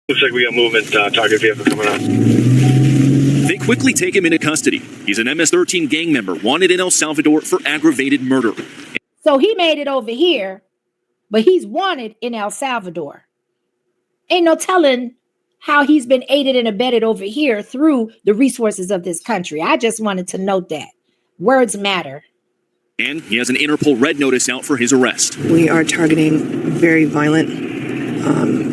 Looks like we got movement, target vehicle coming up. They quickly take him into custody. He's an MS-13 gang member wanted in El Salvador for aggravated murder. So he made it over here, but he's wanted in El Salvador. Ain't no telling how he's been aided and abetted over here through the resources of this country. I just wanted to note that. Words matter. And he has an Interpol red notice out for his arrest. We are targeting very violent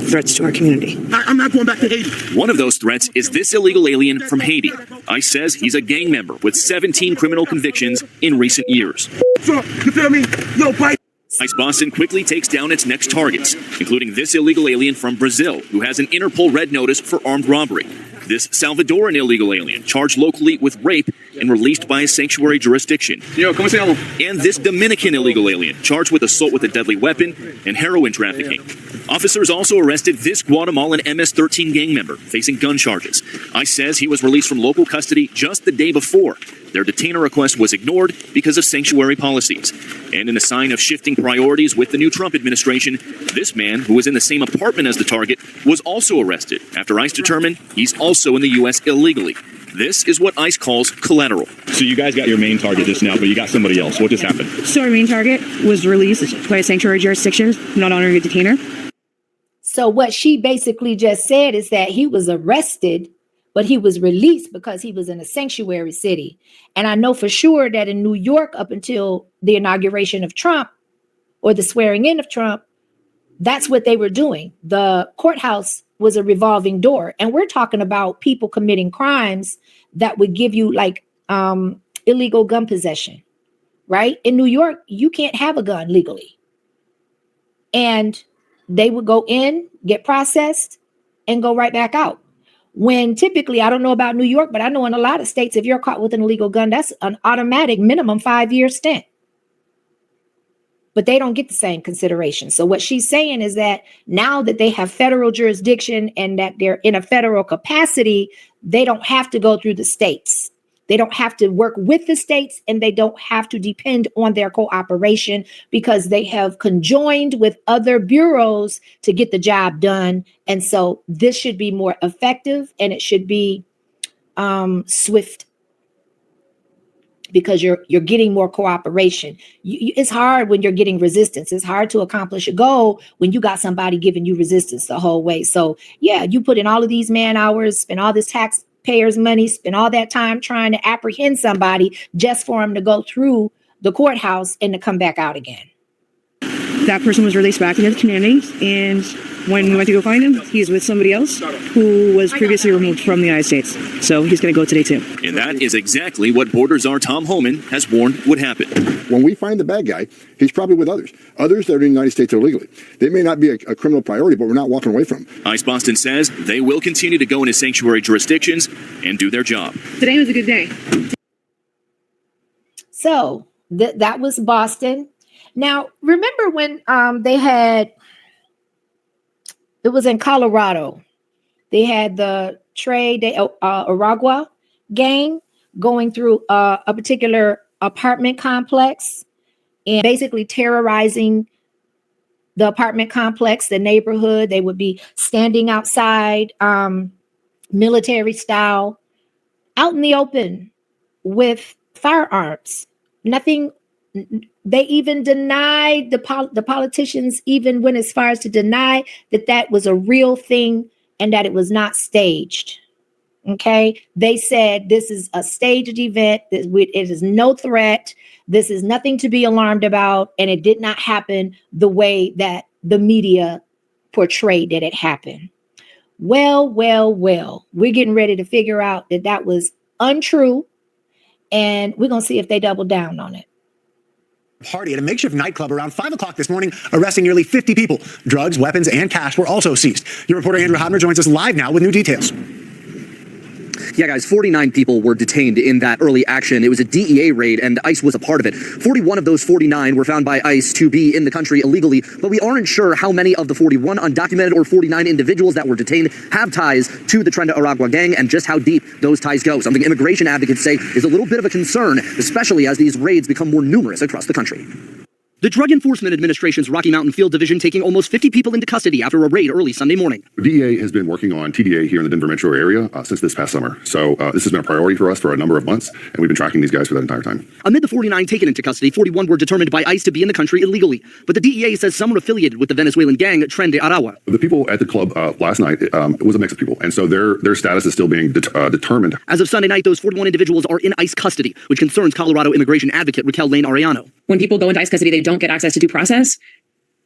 threats to our community. I'm not going back to Haiti. One of those threats is this illegal alien from Haiti. ICE says he's a gang member with 17 criminal convictions in recent years. So, you feel me? Yo, bite. ICE Boston quickly takes down its next targets, including this illegal alien from Brazil, who has an Interpol red notice for armed robbery. This Salvadoran illegal alien, charged locally with rape and released by a sanctuary jurisdiction. And this Dominican illegal alien, charged with assault with a deadly weapon and heroin trafficking. Officers also arrested this Guatemalan MS-13 gang member, facing gun charges. ICE says he was released from local custody just the day before. Their detainer request was ignored because of sanctuary policies. And in a sign of shifting priorities with the new Trump administration, this man, who was in the same apartment as the target, was also arrested after ICE determined he's also in the U.S. illegally. This is what ICE calls collateral. So you guys got your main target just now, but you got somebody else. What just happened? So our main target was released by a sanctuary jurisdiction, not honoring a detainer. So what she basically just said is that he was arrested, but he was released because he was in a sanctuary city. And I know for sure that in New York, up until the inauguration of Trump or the swearing in of Trump, that's what they were doing. The courthouse was a revolving door. And we're talking about people committing crimes that would give you like illegal gun possession, right? In New York, you can't have a gun legally. And they would go in, get processed, and go right back out. When typically, I don't know about New York, but I know in a lot of states, if you're caught with an illegal gun, that's an automatic minimum 5-year stint. But they don't get the same consideration. So what she's saying is that now that they have federal jurisdiction and that they're in a federal capacity, they don't have to go through the states. They don't have to work with the states, and they don't have to depend on their cooperation because they have conjoined with other bureaus to get the job done. And so this should be more effective, and it should be swift because you're getting more cooperation. It's hard when you're getting resistance. It's hard to accomplish a goal when you got somebody giving you resistance the whole way. So yeah, you put in all of these man hours, spend all this taxpayers' money, spend all that time trying to apprehend somebody just for them to go through the courthouse and to come back out again. That person was released back into the community, and when we went to go find him, he's with somebody else who was previously removed from the United States. So he's going to go today too. And that is exactly what Border Czar Tom Homan has warned would happen. When we find the bad guy, he's probably with others that are in the United States illegally. They may not be a criminal priority, but we're not walking away from them. ICE Boston says they will continue to go into sanctuary jurisdictions and do their job. Today was a good day. So that was Boston. Now, remember when they had, it was in Colorado, they had the Tres de Aragua gang going through a particular apartment complex and basically terrorizing the apartment complex, the neighborhood. They would be standing outside, military style, out in the open with firearms. Nothing. They even denied, the politicians even went as far as to deny that that was a real thing and that it was not staged. Okay. They said this is a staged event. It is no threat. This is nothing to be alarmed about. And it did not happen the way that the media portrayed that it happened. Well, we're getting ready to figure out that that was untrue. And we're going to see if they double down on it. Party at a makeshift nightclub around 5 o'clock this morning, arresting nearly 50 people. Drugs, weapons, and cash were also seized. Your reporter Andrew Hodner joins us live now with new details. Yeah, guys, 49 people were detained in that early action. It was a DEA raid, and ICE was a part of it. 41 of those 49 were found by ICE to be in the country illegally, but we aren't sure how many of the 41 undocumented or 49 individuals that were detained have ties to the Tres de Aragua gang and just how deep those ties go. Something immigration advocates say is a little bit of a concern, especially as these raids become more numerous across the country. The Drug Enforcement Administration's Rocky Mountain Field Division taking almost 50 people into custody after a raid early Sunday morning. The DEA has been working on TDA here in the Denver metro area since this past summer. So this has been a priority for us for a number of months, and we've been tracking these guys for that entire time. Amid the 49 taken into custody, 41 were determined by ICE to be in the country illegally. But the DEA says some were affiliated with the Venezuelan gang Tren de Aragua. The people at the club last night, it was a mix of people, and so their status is still being determined. As of Sunday night, those 41 individuals are in ICE custody, which concerns Colorado immigration advocate Raquel Lane Arellano. When people go into ICE custody, they don't get access to due process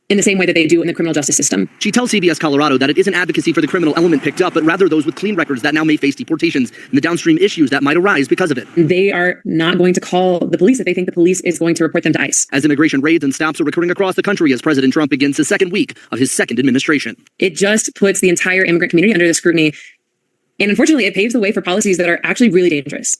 in the same way that they do in the criminal justice system. She tells CBS Colorado that it isn't advocacy for the criminal element picked up, but rather those with clean records that now may face deportations and the downstream issues that might arise because of it. They are not going to call the police if they think the police is going to report them to ICE. As immigration raids and stops are recurring across the country as President Trump begins his second week of his second administration. It just puts the entire immigrant community under the scrutiny. And unfortunately, it paves the way for policies that are actually really dangerous.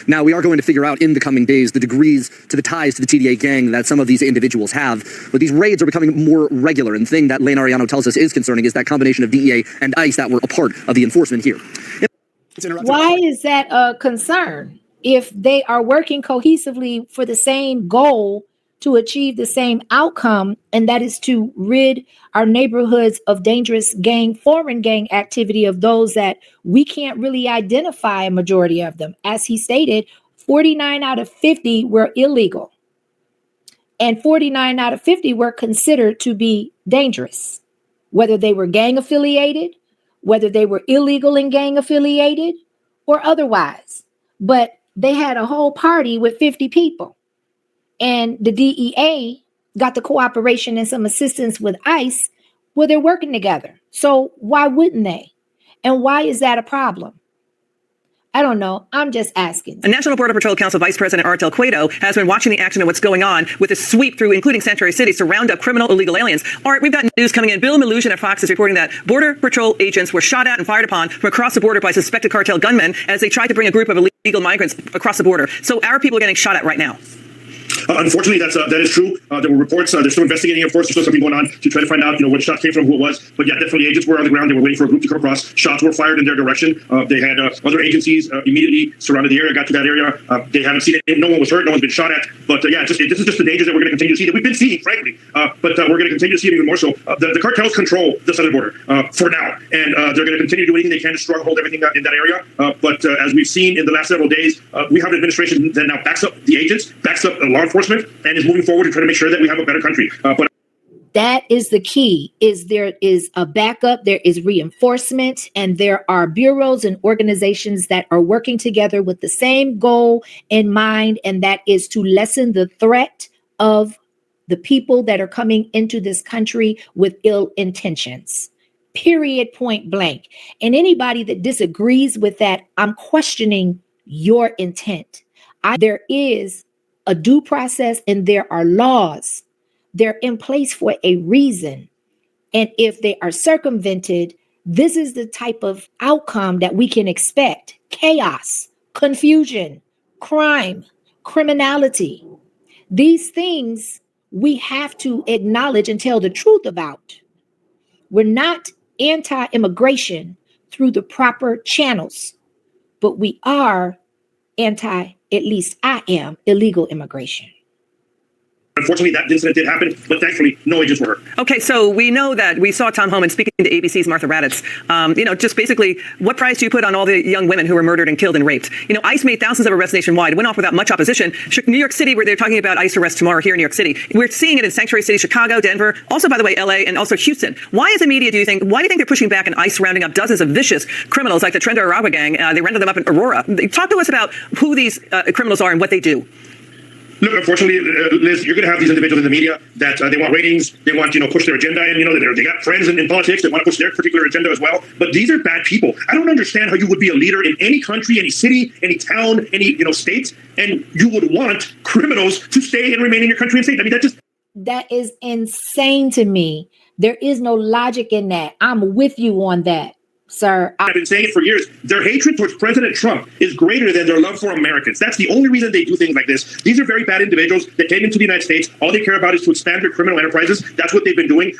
Now, we are going to figure out in the coming days the degrees to the ties to the TDA gang that some of these individuals have. But these raids are becoming more regular. And the thing that Lane Arellano tells us is concerning is that combination of DEA and ICE that were a part of the enforcement here. Why is that a concern? If they are working cohesively for the same goal to achieve the same outcome, and that is to rid our neighborhoods of dangerous foreign gang activity of those that we can't really identify a majority of them. As he stated, 49 out of 50 were illegal, and 49 out of 50 were considered to be dangerous, whether they were gang affiliated, whether they were illegal and gang affiliated, or otherwise. But they had a whole party with 50 people. And the DEA got the cooperation and some assistance with ICE where they're working together. So why wouldn't they? And why is that a problem? I don't know. I'm just asking. A National Border Patrol Council Vice President Artel Cueto has been watching the action of what's going on with a sweep through, including sanctuary cities, to round up criminal illegal aliens. Art, we've got news coming in. Bill Millusion at Fox is reporting that Border Patrol agents were shot at and fired upon from across the border by suspected cartel gunmen as they tried to bring a group of illegal migrants across the border. So our people are getting shot at right now. Unfortunately, that is true. There were reports. They're still investigating, of course. There's still something going on to try to find out, what shot came from, who it was. But yeah, definitely agents were on the ground. They were waiting for a group to come across. Shots were fired in their direction. They had other agencies immediately surrounded the area, got to that area. They haven't seen it. No one was hurt. No one's been shot at. But yeah, this is just the dangers that we're going to continue to see, that we've been seeing, frankly. But we're going to continue to see it even more so. The cartels control the southern border for now. And they're going to continue to do anything they can to stronghold everything in that area. But as we've seen in the last several days, we have an administration that now backs up the agents, backs up law enforcement, and is moving forward to try to make sure that we have a better country. But that is the key. Is there is a backup, there is reinforcement, and there are bureaus and organizations that are working together with the same goal in mind, and that is to lessen the threat of the people that are coming into this country with ill intentions. Period, point blank. And anybody that disagrees with that, I'm questioning your intent. There is a due process and there are laws. They're in place for a reason. And if they are circumvented, this is the type of outcome that we can expect. Chaos, confusion, crime, criminality. These things we have to acknowledge and tell the truth about. We're not anti-immigration through the proper channels, but we are at least I am, illegal immigration. Unfortunately, that incident did happen, but thankfully, no agents were hurt. Okay, so we know that we saw Tom Homan speaking to ABC's Martha Raddatz. Just basically, what price do you put on all the young women who were murdered and killed and raped? ICE made thousands of arrests nationwide, went off without much opposition. New York City, where they're talking about ICE arrests tomorrow here in New York City. We're seeing it in sanctuary cities, Chicago, Denver, also, by the way, LA, and also Houston. Why is the media, why do you think they're pushing back on ICE rounding up dozens of vicious criminals like the Tren de Aragua gang? They rounded them up in Aurora. Talk to us about who these criminals are and what they do. Look, unfortunately, Liz, you're going to have these individuals in the media that they want ratings, they want, push their agenda, and, they got friends in politics that want to push their particular agenda as well. But these are bad people. I don't understand how you would be a leader in any country, any city, any town, any, state, and you would want criminals to stay and remain in your country and state. I mean, that is insane to me. There is no logic in that. I'm with you on that. Sir, I've been saying it for years. Their hatred towards President Trump is greater than their love for Americans. That's the only reason they do things like this. These are very bad individuals that came into the United States. All they care about is to expand their criminal enterprises. That's what they've been doing.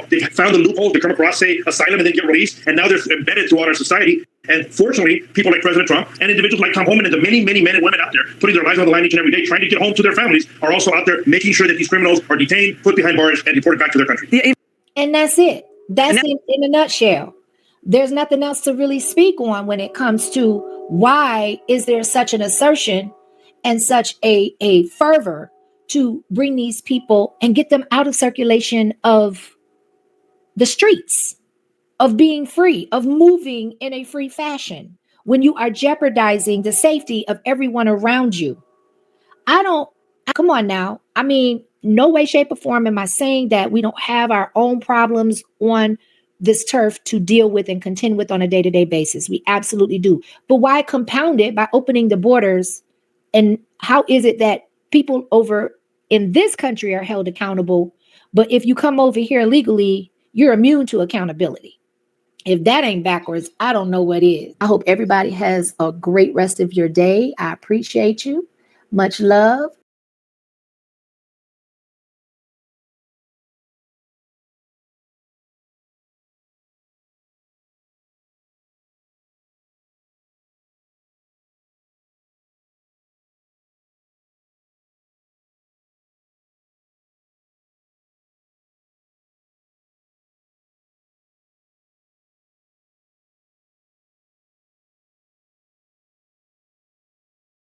They found the loopholes to come across, say, asylum, and then get released. And now they're embedded throughout our society. And fortunately, people like President Trump and individuals like Tom Homan and the many, many men and women out there putting their lives on the line each and every day, trying to get home to their families, are also out there making sure that these criminals are detained, put behind bars, and deported back to their country. Yeah, And that's it. That's in a nutshell. There's nothing else to really speak on when it comes to why is there such an assertion and such a fervor to bring these people and get them out of circulation of the streets, of being free, of moving in a free fashion, when you are jeopardizing the safety of everyone around you. Come on now. I mean, no way, shape, or form am I saying that we don't have our own problems on this turf to deal with and contend with on a day-to-day basis. We absolutely do. But why compound it by opening the borders? And how is it that people over in this country are held accountable, but if you come over here illegally, you're immune to accountability? If that ain't backwards, I don't know what is. I hope everybody has a great rest of your day. I appreciate you. Much love.